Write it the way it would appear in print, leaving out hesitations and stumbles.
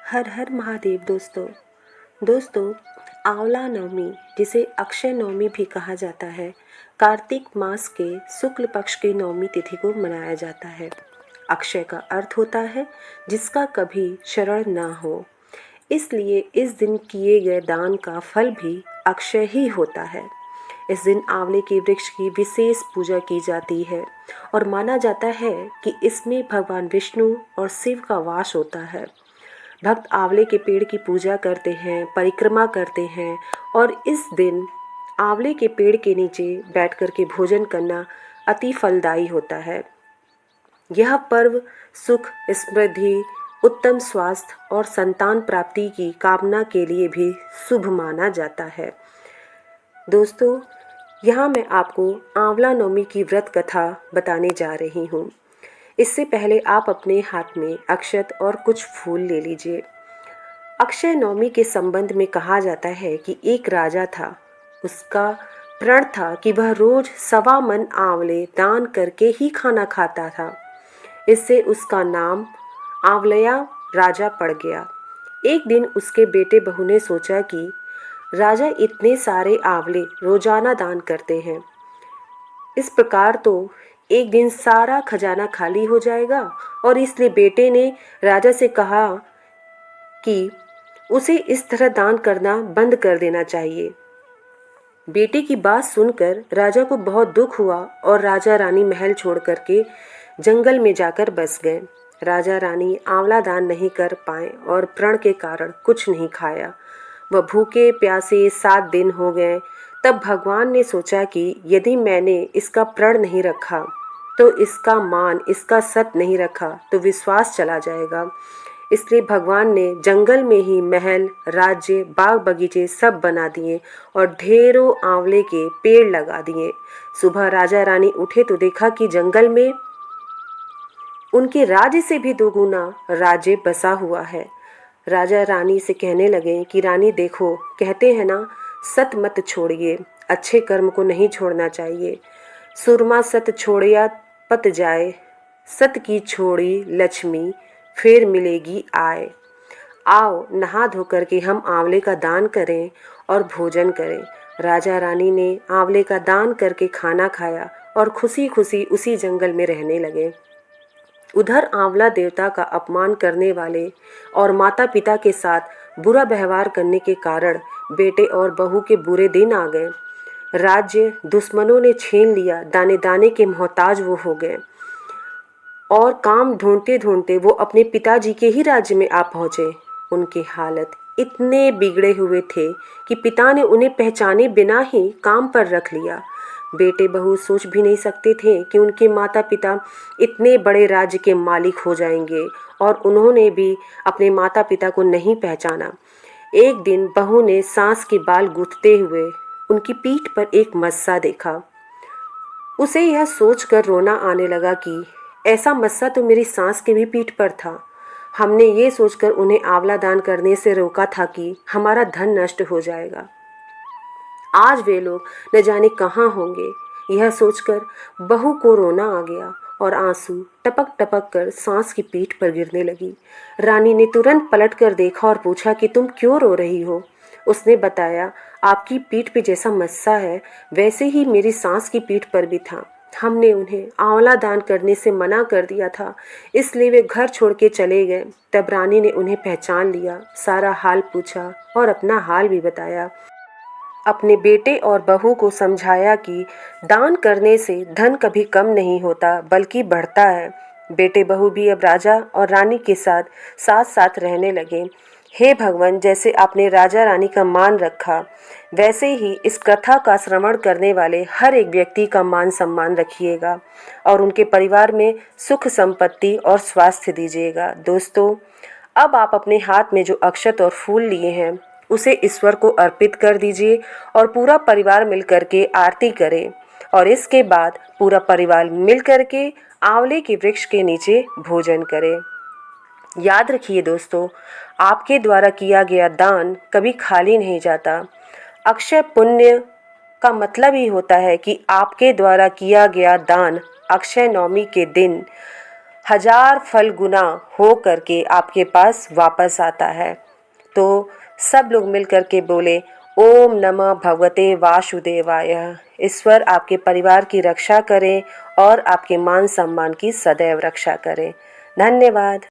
हर हर महादेव दोस्तों आंवला नवमी जिसे अक्षय नवमी भी कहा जाता है, कार्तिक मास के शुक्ल पक्ष की नवमी तिथि को मनाया जाता है। अक्षय का अर्थ होता है जिसका कभी शरण ना हो, इसलिए इस दिन किए गए दान का फल भी अक्षय ही होता है। इस दिन आंवले के वृक्ष की विशेष पूजा की जाती है और माना जाता है कि इसमें भगवान विष्णु और शिव का वास होता है। भक्त आंवले के पेड़ की पूजा करते हैं, परिक्रमा करते हैं और इस दिन आंवले के पेड़ के नीचे बैठकर के भोजन करना अति फलदायी होता है। यह पर्व सुख, समृद्धि, उत्तम स्वास्थ्य और संतान प्राप्ति की कामना के लिए भी शुभ माना जाता है। दोस्तों, यहाँ मैं आपको आंवला नवमी की व्रत कथा बताने जा रही हूँ। इससे पहले आप अपने हाथ में अक्षत और कुछ फूल ले लीजिए। अक्षय नवमी के संबंध में कहा जाता है कि एक राजा था। उसका प्रण था कि वह रोज 1.25 मन आंवले दान करके ही खाना खाता था। इससे उसका नाम आंवलया राजा पड़ गया। एक दिन उसके बेटे बहू ने सोचा कि राजा इतने सारे आंवले रोजाना दान करते हैं, इस प्रकार तो एक दिन सारा खजाना खाली हो जाएगा, और इसलिए बेटे ने राजा से कहा कि उसे इस तरह दान करना बंद कर देना चाहिए। बेटे की बात सुनकर राजा को बहुत दुख हुआ और राजा रानी महल छोड़ करके जंगल में जाकर बस गए। राजा रानी आंवला दान नहीं कर पाए और प्रण के कारण कुछ नहीं खाया। वह भूखे प्यासे 7 दिन हो गए। तब भगवान ने सोचा कि यदि मैंने इसका प्रण नहीं रखा तो इसका मान, इसका सत नहीं रखा तो विश्वास चला जाएगा। इसलिए भगवान ने जंगल में ही महल, राज्य, बाग बगीचे सब बना दिए और ढेरों आंवले के पेड़ लगा दिए। सुबह राजा रानी उठे तो देखा कि जंगल में उनके राज्य से भी 2 गुना राज्य बसा हुआ है। राजा रानी से कहने लगे कि रानी देखो, कहते हैं ना, सत मत छोड़िए, अच्छे कर्म को नहीं छोड़ना चाहिए। सुरमा सत छोड़िया पत जाए, सत की छोड़ी लक्ष्मी फिर मिलेगी आए। आओ नहा धो करके हम आंवले का दान करें और भोजन करें। राजा रानी ने आंवले का दान करके खाना खाया और खुशी खुशी उसी जंगल में रहने लगे। उधर आंवला देवता का अपमान करने वाले और माता पिता के साथ बुरा व्यवहार करने के कारण बेटे और बहू के बुरे दिन आ गए। राज्य दुश्मनों ने छीन लिया, दाने दाने के मोहताज वो हो गए और काम ढूंढते ढूंढते वो अपने पिताजी के ही राज्य में आ पहुंचे। उनकी हालत इतने बिगड़े हुए थे कि पिता ने उन्हें पहचाने बिना ही काम पर रख लिया। बेटे बहू सोच भी नहीं सकते थे कि उनके माता पिता इतने बड़े राज्य के मालिक हो जाएंगे, और उन्होंने भी अपने माता पिता को नहीं पहचाना। एक दिन बहू ने सांस के बाल गूंथते हुए उनकी पीठ पर एक मस्सा देखा। उसे यह सोचकर रोना आने लगा कि ऐसा मस्सा तो मेरी सास के भी पीठ पर था। हमने ये सोचकर उन्हें आंवला दान करने से रोका था कि हमारा धन नष्ट हो जाएगा। आज वे लोग न जाने कहाँ होंगे। यह सोचकर बहू को रोना आ गया और आंसू टपक टपक कर सांस की पीठ पर गिरने लगी। रानी ने तुरंत पलट कर देखा और पूछा कि तुम क्यों रो रही हो। उसने बताया, आपकी पीठ पे जैसा मस्सा है वैसे ही मेरी सांस की पीठ पर भी था। हमने उन्हें आंवला दान करने से मना कर दिया था, इसलिए वे घर छोड़ के चले गए। तब रानी ने उन्हें पहचान लिया, सारा हाल पूछा और अपना हाल भी बताया। अपने बेटे और बहू को समझाया कि दान करने से धन कभी कम नहीं होता बल्कि बढ़ता है। बेटे बहू भी अब राजा और रानी के साथ साथ साथ रहने लगे। हे भगवान, जैसे आपने राजा रानी का मान रखा वैसे ही इस कथा का श्रवण करने वाले हर एक व्यक्ति का मान सम्मान रखिएगा और उनके परिवार में सुख संपत्ति और स्वास्थ्य दीजिएगा। दोस्तों, अब आप अपने हाथ में जो अक्षत और फूल लिए हैं उसे ईश्वर को अर्पित कर दीजिए और पूरा परिवार मिलकर के आरती करें, और इसके बाद पूरा परिवार मिलकर के आंवले के वृक्ष के नीचे भोजन करें। याद रखिए दोस्तों, आपके द्वारा किया गया दान कभी खाली नहीं जाता। अक्षय पुण्य का मतलब ही होता है कि आपके द्वारा किया गया दान अक्षय नवमी के दिन 1000 फल गुना हो करके आपके पास वापस आता है। तो सब लोग मिल कर के बोले ओम नमः भगवते वासुदेवाय। ईश्वर आपके परिवार की रक्षा करें और आपके मान सम्मान की सदैव रक्षा करें। धन्यवाद।